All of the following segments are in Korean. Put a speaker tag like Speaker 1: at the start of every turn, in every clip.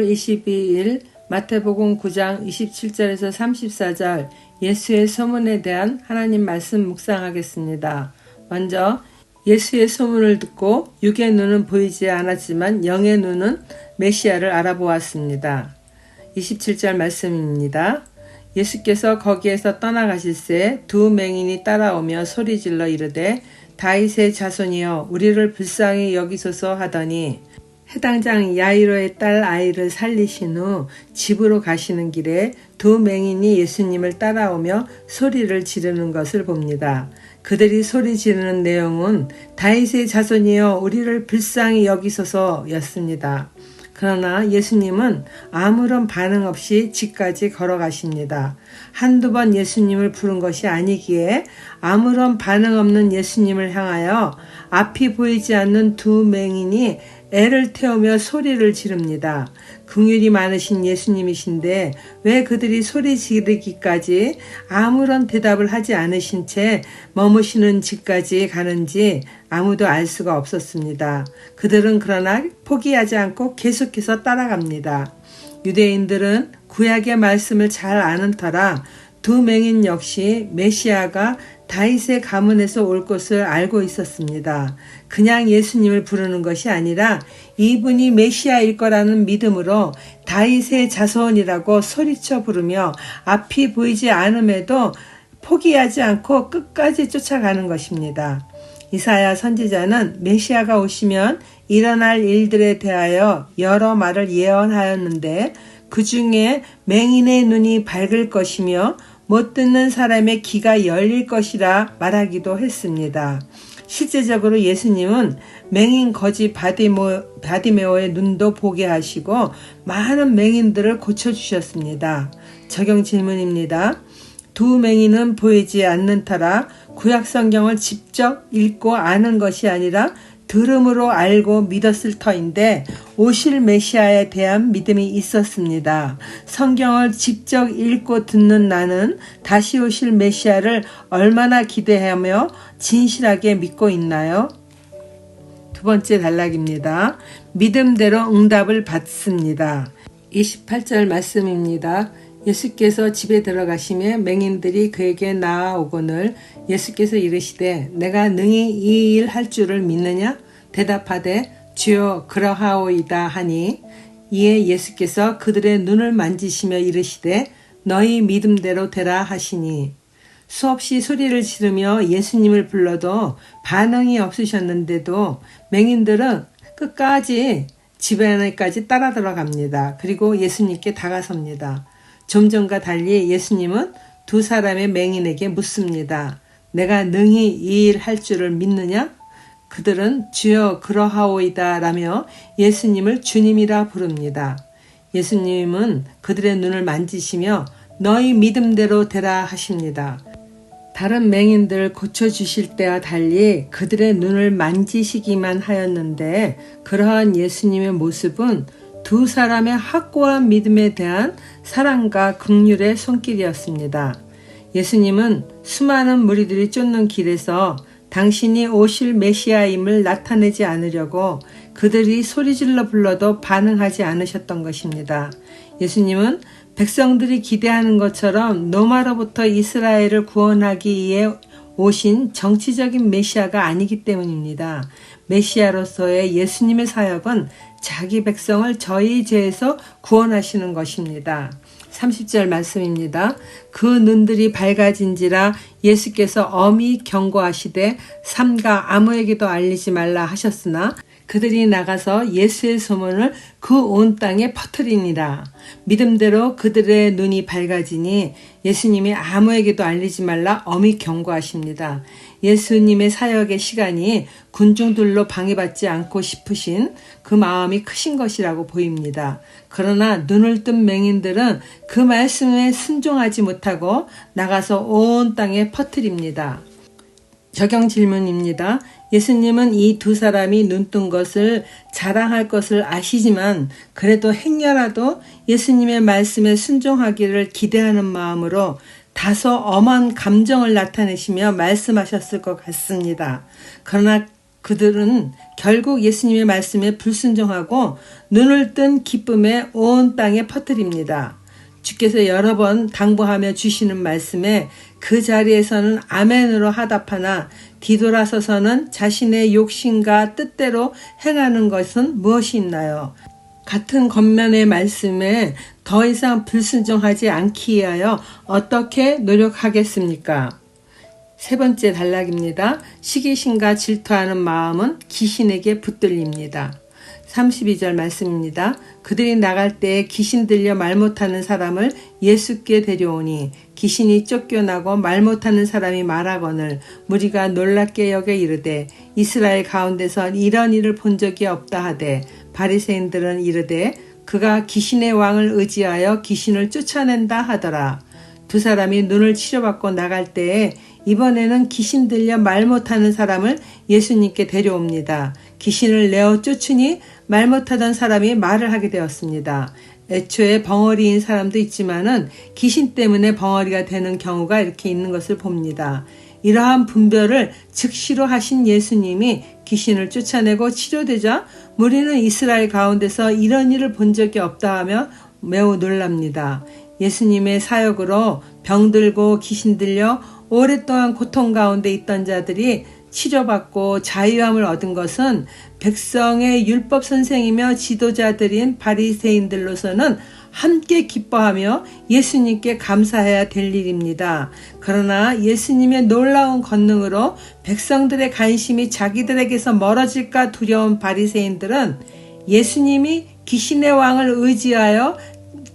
Speaker 1: 22일 마태복음 9장 27절에서 34절 예수의 소문에 대한 하나님 말씀 묵상하겠습니다. 먼저 예수의 소문을 듣고 육의 눈은 보이지 않았지만 영의 눈은 메시아를 알아보았습니다. 27절 말씀입니다. 예수께서 거기에서 떠나가실새 두 맹인이 따라오며 소리질러 이르되 다윗의 자손이여 우리를 불쌍히 여기소서 하더니 해당장 야이로의 딸 아이를 살리신 후 집으로 가시는 길에 두 맹인이 예수님을 따라오며 소리를 지르는 것을 봅니다. 그들이 소리 지르는 내용은 다윗의 자손이여 우리를 불쌍히 여기소서 였습니다. 그러나 예수님은 아무런 반응 없이 집까지 걸어가십니다. 한두 번 예수님을 부른 것이 아니기에 아무런 반응 없는 예수님을 향하여 앞이 보이지 않는 두 맹인이 애를 태우며 소리를 지릅니다. 긍휼이 많으신 예수님이신데 왜 그들이 소리 지르기까지 아무런 대답을 하지 않으신 채 머무시는 집까지 가는지 아무도 알 수가 없었습니다. 그들은 그러나 포기하지 않고 계속해서 따라갑니다. 유대인들은 구약의 말씀을 잘 아는 터라 두 맹인 역시 메시아가 다윗의 가문에서 올 것을 알고 있었습니다. 그냥 예수님을 부르는 것이 아니라 이분이 메시아일 거라는 믿음으로 다윗의 자손이라고 소리쳐 부르며 앞이 보이지 않음에도 포기하지 않고 끝까지 쫓아가는 것입니다. 이사야 선지자는 메시아가 오시면 일어날 일들에 대하여 여러 말을 예언하였는데 그 중에 맹인의 눈이 밝을 것이며 못 듣는 사람의 귀가 열릴 것이라 말하기도 했습니다. 실제적으로 예수님은 맹인 거지 바디메오의 눈도 보게 하시고 많은 맹인들을 고쳐주셨습니다. 적용 질문입니다. 두 맹인은 보이지 않는 터라 구약 성경을 직접 읽고 아는 것이 아니라 들음으로 알고 믿었을 터인데 오실 메시아에 대한 믿음이 있었습니다. 성경을 직접 읽고 듣는 나는 다시 오실 메시아를 얼마나 기대하며 진실하게 믿고 있나요? 두 번째 단락입니다. 믿음대로 응답을 받습니다. 28절 말씀입니다. 예수께서 집에 들어가시매 맹인들이 그에게 나아오거늘 예수께서 이르시되 내가 능히 이 일 할 줄을 믿느냐? 대답하되 주여 그러하오이다 하니 이에 예수께서 그들의 눈을 만지시며 이르시되 너희 믿음대로 되라 하시니 수없이 소리를 지르며 예수님을 불러도 반응이 없으셨는데도 맹인들은 끝까지 집 안에까지 따라 들어갑니다. 그리고 예수님께 다가섭니다. 좀 전과 달리 예수님은 두 사람의 맹인에게 묻습니다. 내가 능히 이 일 할 줄을 믿느냐? 그들은 주여 그러하오이다 라며 예수님을 주님이라 부릅니다. 예수님은 그들의 눈을 만지시며 너희 믿음대로 되라 하십니다. 다른 맹인들을 고쳐주실 때와 달리 그들의 눈을 만지시기만 하였는데 그러한 예수님의 모습은 두 사람의 확고한 믿음에 대한 사랑과 긍휼의 손길이었습니다. 예수님은 수많은 무리들이 쫓는 길에서 당신이 오실 메시아임을 나타내지 않으려고 그들이 소리질러 불러도 반응하지 않으셨던 것입니다. 예수님은 백성들이 기대하는 것처럼 로마로부터 이스라엘을 구원하기 위해 오신 정치적인 메시아가 아니기 때문입니다. 메시아로서의 예수님의 사역은 자기 백성을 저희 죄에서 구원하시는 것입니다. 30절 말씀입니다. 그 눈들이 밝아진지라 예수께서 엄히 경고하시되 삼가 아무에게도 알리지 말라 하셨으나 그들이 나가서 예수의 소문을 그 온 땅에 퍼뜨리니라. 믿음대로 그들의 눈이 밝아지니 예수님이 아무에게도 알리지 말라 엄히 경고하십니다. 예수님의 사역의 시간이 군중들로 방해받지 않고 싶으신 그 마음이 크신 것이라고 보입니다. 그러나 눈을 뜬 맹인들은 그 말씀에 순종하지 못하고 나가서 온 땅에 퍼뜨립니다. 적용 질문입니다. 예수님은 이 두 사람이 눈뜬 것을 자랑할 것을 아시지만 그래도 행여라도 예수님의 말씀에 순종하기를 기대하는 마음으로 다소 엄한 감정을 나타내시며 말씀하셨을 것 같습니다. 그러나 그들은 결국 예수님의 말씀에 불순종하고 눈을 뜬 기쁨에 온 땅에 퍼뜨립니다. 주께서 여러 번 당부하며 주시는 말씀에 그 자리에서는 아멘으로 하답하나 뒤돌아서서는 자신의 욕심과 뜻대로 행하는 것은 무엇이 있나요? 같은 겉면의 말씀에 더 이상 불순종하지 않기 위하여 어떻게 노력하겠습니까? 세 번째 단락입니다. 시기심과 질투하는 마음은 귀신에게 붙들립니다. 32절 말씀입니다. 그들이 나갈 때 귀신 들려 말 못하는 사람을 예수께 데려오니 귀신이 쫓겨나고 말 못하는 사람이 말하거늘 무리가 놀랍게 여겨 이르되 이스라엘 가운데서 이런 일을 본 적이 없다 하되 바리새인들은 이르되 그가 귀신의 왕을 의지하여 귀신을 쫓아낸다 하더라. 두 사람이 눈을 치료받고 나갈 때에 이번에는 귀신 들려 말 못하는 사람을 예수님께 데려옵니다. 귀신을 내어 쫓으니 말 못하던 사람이 말을 하게 되었습니다. 애초에 벙어리인 사람도 있지만은 귀신 때문에 벙어리가 되는 경우가 이렇게 있는 것을 봅니다. 이러한 분별을 즉시로 하신 예수님이 귀신을 쫓아내고 치료되자 무리는 이스라엘 가운데서 이런 일을 본 적이 없다 하며 매우 놀랍니다. 예수님의 사역으로 병들고 귀신 들려 오랫동안 고통 가운데 있던 자들이 치료받고 자유함을 얻은 것은 백성의 율법 선생이며 지도자들인 바리새인들로서는 함께 기뻐하며 예수님께 감사해야 될 일입니다. 그러나 예수님의 놀라운 권능으로 백성들의 관심이 자기들에게서 멀어질까 두려운 바리새인들은 예수님이 귀신의 왕을 의지하여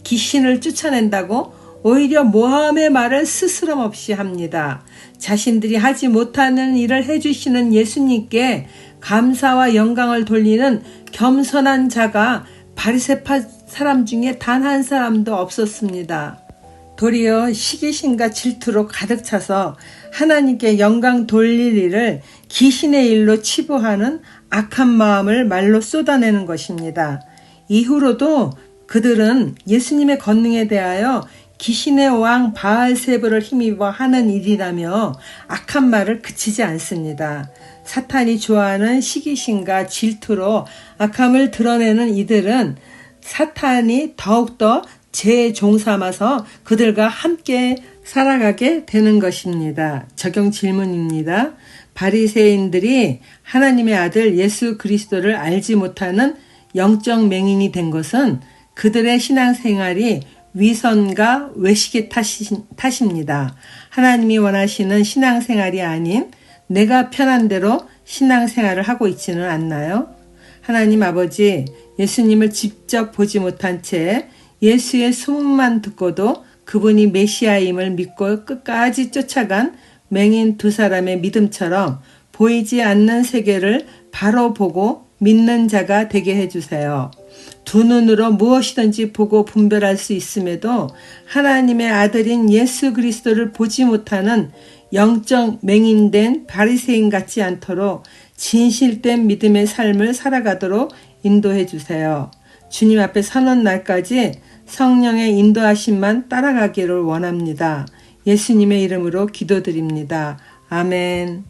Speaker 1: 귀신을 쫓아낸다고 오히려 모함의 말을 스스럼 없이 합니다. 자신들이 하지 못하는 일을 해주시는 예수님께 감사와 영광을 돌리는 겸손한 자가 바리새파 사람 중에 단 한 사람도 없었습니다. 도리어 시기심과 질투로 가득 차서 하나님께 영광 돌릴 일을 귀신의 일로 치부하는 악한 마음을 말로 쏟아내는 것입니다. 이후로도 그들은 예수님의 권능에 대하여 귀신의 왕 바알세불을 힘입어 하는 일이라며 악한 말을 그치지 않습니다. 사탄이 좋아하는 시기심과 질투로 악함을 드러내는 이들은 사탄이 더욱더 제 종 삼아서 그들과 함께 살아가게 되는 것입니다. 적용 질문입니다. 바리새인들이 하나님의 아들 예수 그리스도를 알지 못하는 영적 맹인이 된 것은 그들의 신앙생활이 위선과 외식의 탓입니다. 하나님이 원하시는 신앙생활이 아닌 내가 편한 대로 신앙생활을 하고 있지는 않나요? 하나님 아버지, 예수님을 직접 보지 못한 채 예수의 소문만 듣고도 그분이 메시아임을 믿고 끝까지 쫓아간 맹인 두 사람의 믿음처럼 보이지 않는 세계를 바로 보고 믿는 자가 되게 해주세요. 두 눈으로 무엇이든지 보고 분별할 수 있음에도 하나님의 아들인 예수 그리스도를 보지 못하는 영적 맹인된 바리새인 같지 않도록 진실된 믿음의 삶을 살아가도록 인도해 주세요. 주님 앞에 서는 날까지 성령의 인도하심만 따라가기를 원합니다. 예수님의 이름으로 기도드립니다. 아멘.